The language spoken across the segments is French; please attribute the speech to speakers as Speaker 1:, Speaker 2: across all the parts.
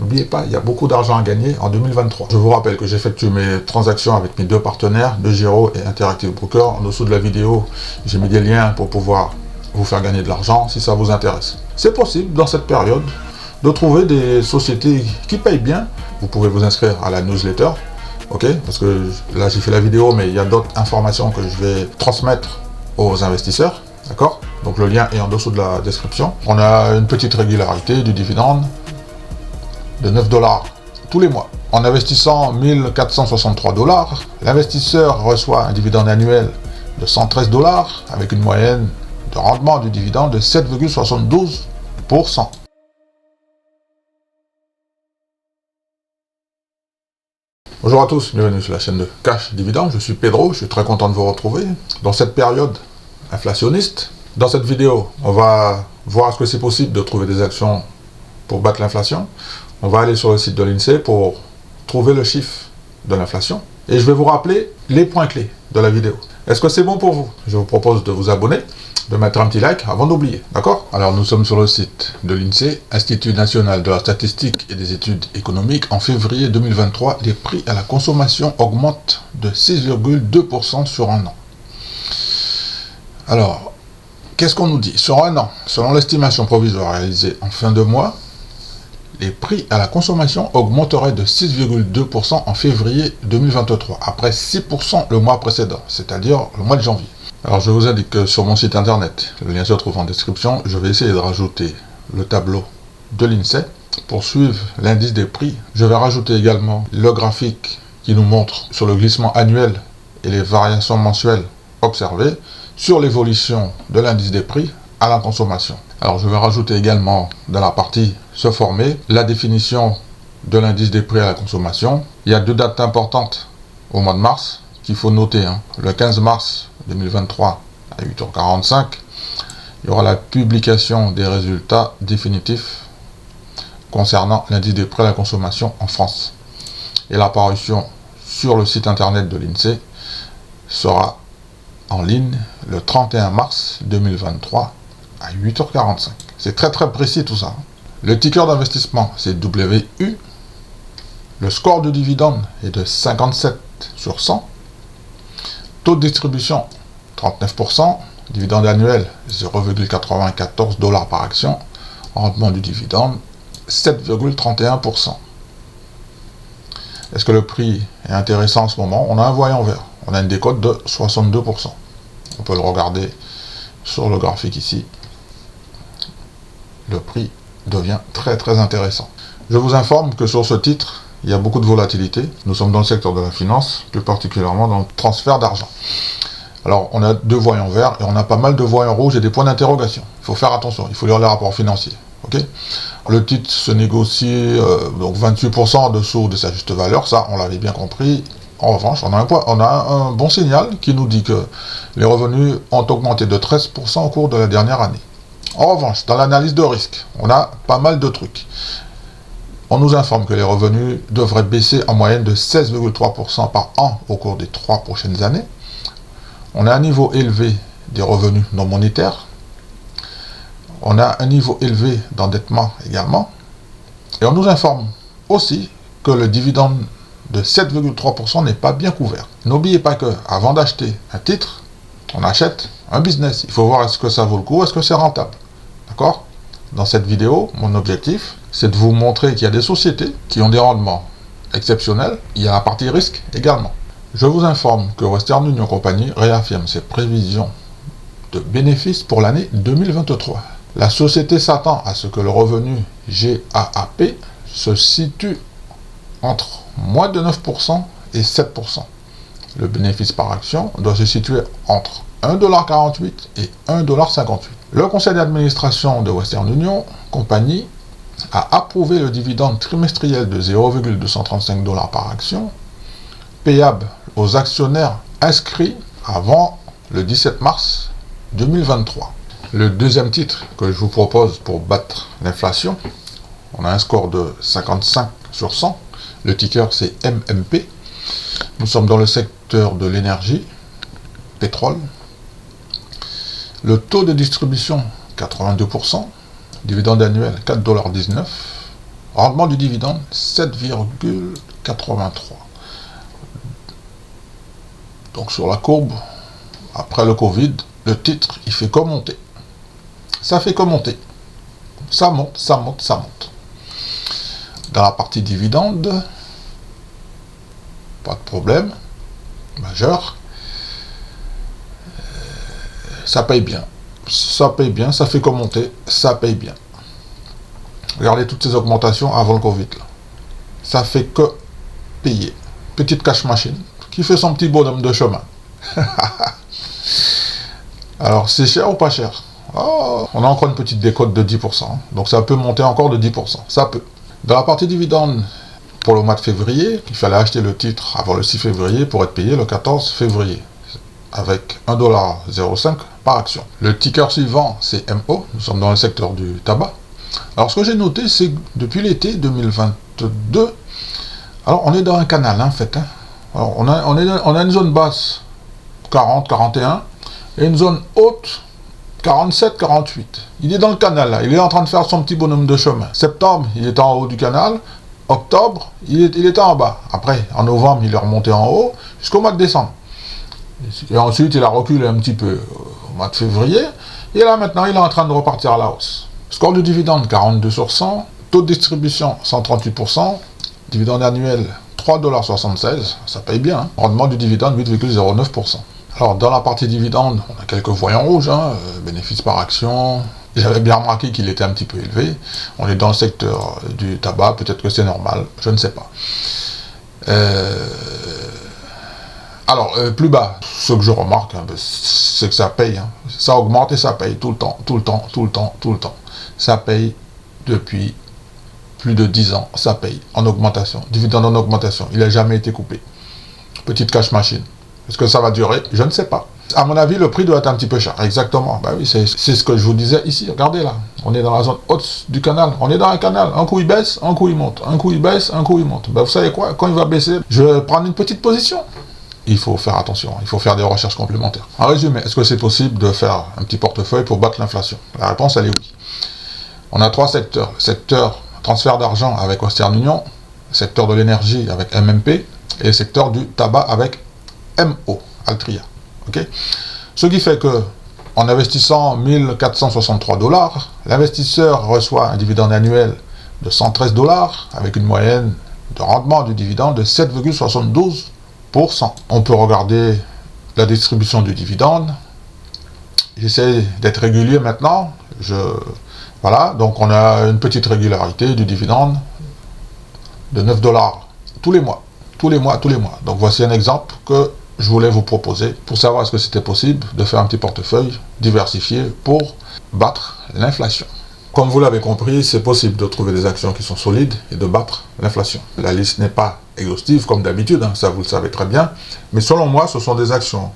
Speaker 1: N'oubliez pas, il y a beaucoup d'argent à gagner en 2023. Je vous rappelle que j'effectue mes transactions avec mes deux partenaires, DeGiro et Interactive Broker. En dessous de la vidéo, j'ai mis des liens pour pouvoir vous faire gagner de l'argent si ça vous intéresse. C'est possible dans cette période de trouver des sociétés qui payent bien. Vous pouvez vous inscrire à la newsletter, ok? Parce que là j'ai fait la vidéo, mais il y a d'autres informations que je vais transmettre aux investisseurs, d'accord? Donc le lien est en dessous de la description. On a une petite régularité du dividende de 9 $ tous les mois. En investissant 1463 $, l'investisseur reçoit un dividende annuel de 113 $ avec une moyenne de rendement du dividende de 7,72%. Bonjour à tous, bienvenue sur la chaîne de Cash Dividende. Je suis Pedro, je suis très content de vous retrouver dans cette période inflationniste. Dans cette vidéo, on va voir est-ce que c'est possible de trouver des actions pour battre l'inflation. On va aller sur le site de l'INSEE pour trouver le chiffre de l'inflation. Et je vais vous rappeler les points clés de la vidéo. Est-ce que c'est bon pour vous? Je vous propose de vous abonner, de mettre un petit like avant d'oublier, d'accord? Alors nous sommes sur le site de l'INSEE, Institut National de la Statistique et des Études Économiques. En février 2023, les prix à la consommation augmentent de 6,2% sur un an. Alors, qu'est-ce qu'on nous dit? Sur un an, selon l'estimation provisoire réalisée en fin de mois, les prix à la consommation augmenteraient de 6,2% en février 2023, après 6% le mois précédent, c'est-à-dire le mois de janvier. Alors je vous indique que sur mon site internet, le lien se trouve en description, je vais essayer de rajouter le tableau de l'INSEE pour suivre l'indice des prix. Je vais rajouter également le graphique qui nous montre sur le glissement annuel et les variations mensuelles observées sur l'évolution de l'indice des prix à la consommation. Alors je vais rajouter également dans la partie se former la définition de l'indice des prix à la consommation. Il y a deux dates importantes au mois de mars qu'il faut noter. Le 15 mars 2023 à 8h45, il y aura la publication des résultats définitifs concernant l'indice des prix à la consommation en France. Et l'apparition sur le site internet de l'INSEE sera en ligne le 31 mars 2023 à 8h45. C'est très précis tout ça. Le ticker d'investissement, c'est WU. Le score de dividende est de 57 sur 100. Taux de distribution, 39%. Dividende annuel, 0,94 $ par action. Rendement du dividende, 7,31%. Est-ce que le prix est intéressant en ce moment? On a un voyant vert. On a une décote de 62%. On peut le regarder sur le graphique ici. Le prix devient très intéressant. Je vous informe que sur ce titre, il y a beaucoup de volatilité. Nous sommes dans le secteur de la finance, plus particulièrement dans le transfert d'argent. Alors, on a deux voyants verts et on a pas mal de voyants rouges et des points d'interrogation. Il faut faire attention, il faut lire les rapports financiers. Okay, le titre se négocie donc 28% en dessous de sa juste valeur, ça on l'avait bien compris. En revanche, on a un bon signal qui nous dit que les revenus ont augmenté de 13% au cours de la dernière année. En revanche, dans l'analyse de risque, on a pas mal de trucs. On nous informe que les revenus devraient baisser en moyenne de 16,3% par an au cours des 3 prochaines années. On a un niveau élevé des revenus non monétaires. On a un niveau élevé d'endettement également. Et on nous informe aussi que le dividende de 7,3% n'est pas bien couvert. N'oubliez pas que avant d'acheter un titre, on achète un business. Il faut voir est-ce que ça vaut le coup, est-ce que c'est rentable. D'accord? Dans cette vidéo, mon objectif, c'est de vous montrer qu'il y a des sociétés qui ont des rendements exceptionnels. Il y a la partie risque également. Je vous informe que Western Union Company réaffirme ses prévisions de bénéfices pour l'année 2023. La société s'attend à ce que le revenu GAAP se situe entre moins de 9% et 7%. Le bénéfice par action doit se situer entre 1,48 $ et 1,58 $. Le conseil d'administration de Western Union Company a approuvé le dividende trimestriel de 0,235 $ par action, payable aux actionnaires inscrits avant le 17 mars 2023. Le deuxième titre que je vous propose pour battre l'inflation, on a un score de 55 sur 100. Le ticker c'est MMP. Nous sommes dans le secteur de l'énergie, pétrole. Le taux de distribution 82%, dividende annuel 4,19 $. Rendement du dividende, 7,83. Donc sur la courbe, après le Covid, le titre, il fait que monter. Ça fait que monter. Ça monte, ça monte, ça monte. Dans la partie dividende, pas de problème majeur. Ça paye bien. Ça paye bien, ça fait que monter, ça paye bien. Regardez toutes ces augmentations avant le Covid. Là. Ça fait que payer. Petite cash machine qui fait son petit bonhomme de chemin. Alors, c'est cher ou pas cher? Oh, on a encore une petite décote de 10%. Donc, ça peut monter encore de 10%. Ça peut. Dans la partie dividende, pour le mois de février, il fallait acheter le titre avant le 6 février pour être payé le 14 février. Avec 1,05$ par action. Le ticker suivant, c'est MO. Nous sommes dans le secteur du tabac. Alors, ce que j'ai noté, c'est que depuis l'été 2022, alors on est dans un canal, hein, en fait. Hein. Alors, on a une zone basse, 40, 41, et une zone haute, 47, 48. Il est dans le canal, là. Il est en train de faire son petit bonhomme de chemin. Septembre, il est en haut du canal. Octobre, il était en bas. Après, en novembre, il est remonté en haut, jusqu'au mois de décembre. Et ensuite, il a reculé un petit peu au mois de février. Et là, maintenant, il est en train de repartir à la hausse. Score de dividende, 42 sur 100. Taux de distribution, 138%. Dividende annuel, 3,76$. Ça paye bien. Hein. Rendement du dividende, 8,09%. Alors, dans la partie dividende, on a quelques voyants rouges. Hein, bénéfice par action. J'avais bien remarqué qu'il était un petit peu élevé. On est dans le secteur du tabac. Peut-être que c'est normal. Je ne sais pas. Alors, plus bas, ce que je remarque, hein, c'est que ça paye. Hein. Ça augmente et ça paye tout le temps, tout le temps, tout le temps, tout le temps. Ça paye depuis plus de 10 ans. Ça paye en augmentation. Dividende en augmentation. Il n'a jamais été coupé. Petite cash machine. Est-ce que ça va durer? Je ne sais pas. À mon avis, le prix doit être un petit peu cher. Exactement. Ben oui, c'est ce que je vous disais ici. Regardez là. On est dans la zone haute du canal. On est dans un canal. Un coup il baisse, un coup il monte. Un coup il baisse, un coup il monte. Ben, vous savez quoi? Quand il va baisser, je vais prendre une petite position. Il faut faire attention, il faut faire des recherches complémentaires. En résumé, est-ce que c'est possible de faire un petit portefeuille pour battre l'inflation? La réponse, elle est oui. On a 3 secteurs. Le secteur transfert d'argent avec Western Union, le secteur de l'énergie avec MMP, et le secteur du tabac avec MO, Altria. Okay, ce qui fait que, en investissant 1463$, l'investisseur reçoit un dividende annuel de 113$ avec une moyenne de rendement du dividende de 7,72%. On peut regarder la distribution du dividende. J'essaie d'être régulier maintenant. Voilà, donc on a une petite régularité du dividende de 9$ tous les mois. Tous les mois. Donc voici un exemple que je voulais vous proposer pour savoir est-ce que c'était possible de faire un petit portefeuille diversifié pour battre l'inflation. Comme vous l'avez compris, c'est possible de trouver des actions qui sont solides et de battre l'inflation. La liste n'est pas exhaustive comme d'habitude, hein, ça vous le savez très bien, mais selon moi, ce sont des actions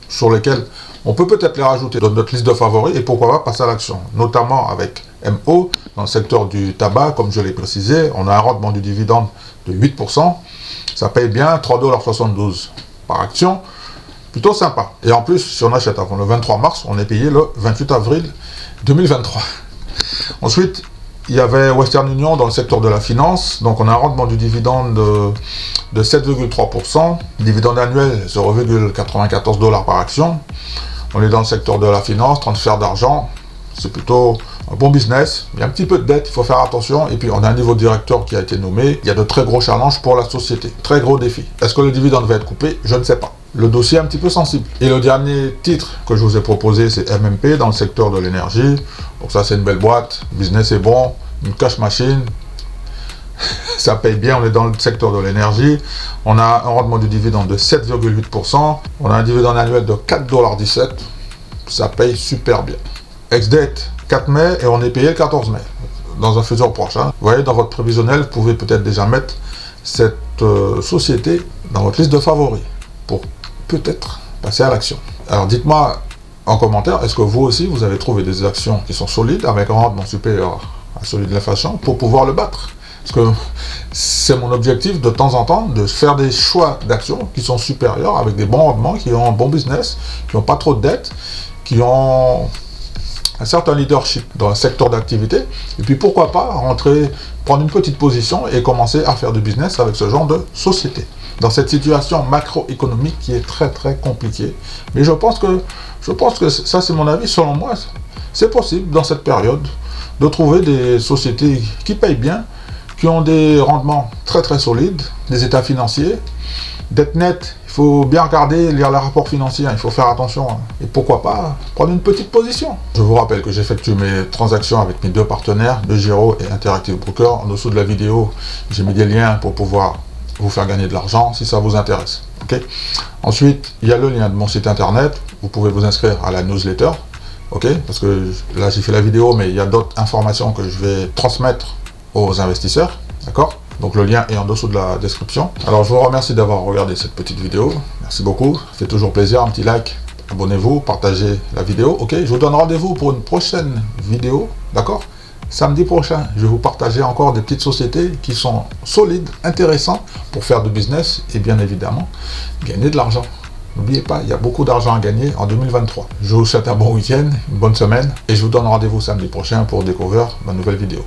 Speaker 1: sur lesquelles on peut peut-être les rajouter dans notre liste de favoris et pourquoi pas passer à l'action, notamment avec MO, dans le secteur du tabac, comme je l'ai précisé, on a un rendement du dividende de 8%, ça paye bien 3,72$ par action, plutôt sympa. Et en plus, si on achète avant le 23 mars, on est payé le 28 avril 2023. Ensuite, il y avait Western Union dans le secteur de la finance, donc on a un rendement du dividende de 7,3%, dividende annuel 0,94$ par action. On est dans le secteur de la finance, transfert d'argent, c'est plutôt un bon business. Il y a un petit peu de dette, il faut faire attention. Et puis on a un niveau directeur qui a été nommé. Il y a de très gros challenges pour la société, très gros défis. Est-ce que le dividende va être coupé? Je ne sais pas. Le dossier est un petit peu sensible. Et le dernier titre que je vous ai proposé, c'est MMP dans le secteur de l'énergie. Donc ça, c'est une belle boîte. Le business est bon, une cash machine. Ça paye bien, on est dans le secteur de l'énergie. On a un rendement du dividende de 7,8%. On a un dividende annuel de 4,17$. Ça paye super bien. Ex-date 4 mai et on est payé le 14 mai. Dans un futur proche. Hein. Vous voyez, dans votre prévisionnel, vous pouvez peut-être déjà mettre cette société dans votre liste de favoris pour peut-être passer à l'action. Alors dites-moi en commentaire, est-ce que vous aussi, vous avez trouvé des actions qui sont solides avec un rendement supérieur à celui de l'inflation pour pouvoir le battre? Parce que c'est mon objectif de temps en temps de faire des choix d'actions qui sont supérieurs avec des bons rendements, qui ont un bon business, qui n'ont pas trop de dettes, qui ont un certain leadership dans un secteur d'activité, et puis pourquoi pas rentrer, prendre une petite position et commencer à faire du business avec ce genre de société. Dans cette situation macroéconomique qui est très très compliquée. Mais je pense que ça c'est mon avis, selon moi, c'est possible dans cette période de trouver des sociétés qui payent bien, qui ont des rendements très très solides, des états financiers, dette nette. Il faut bien regarder, lire les rapports financiers, il faut faire attention. Et pourquoi pas prendre une petite position. Je vous rappelle que j'effectue mes transactions avec mes deux partenaires, DeGiro et Interactive Broker. En dessous de la vidéo, j'ai mis des liens pour pouvoir vous faire gagner de l'argent si ça vous intéresse. Okay. Ensuite, il y a le lien de mon site internet. Vous pouvez vous inscrire à la newsletter. Okay. Parce que là, j'ai fait la vidéo, mais il y a d'autres informations que je vais transmettre aux investisseurs. D'accord ? Donc le lien est en dessous de la description. Alors je vous remercie d'avoir regardé cette petite vidéo. Merci beaucoup. Ça fait toujours plaisir. Un petit like. Abonnez-vous. Partagez la vidéo. Ok. Je vous donne rendez-vous pour une prochaine vidéo. D'accord ? Samedi prochain, je vais vous partager encore des petites sociétés qui sont solides, intéressantes pour faire du business et bien évidemment gagner de l'argent. N'oubliez pas, il y a beaucoup d'argent à gagner en 2023. Je vous souhaite un bon week-end, une bonne semaine et je vous donne rendez-vous samedi prochain pour découvrir ma nouvelle vidéo.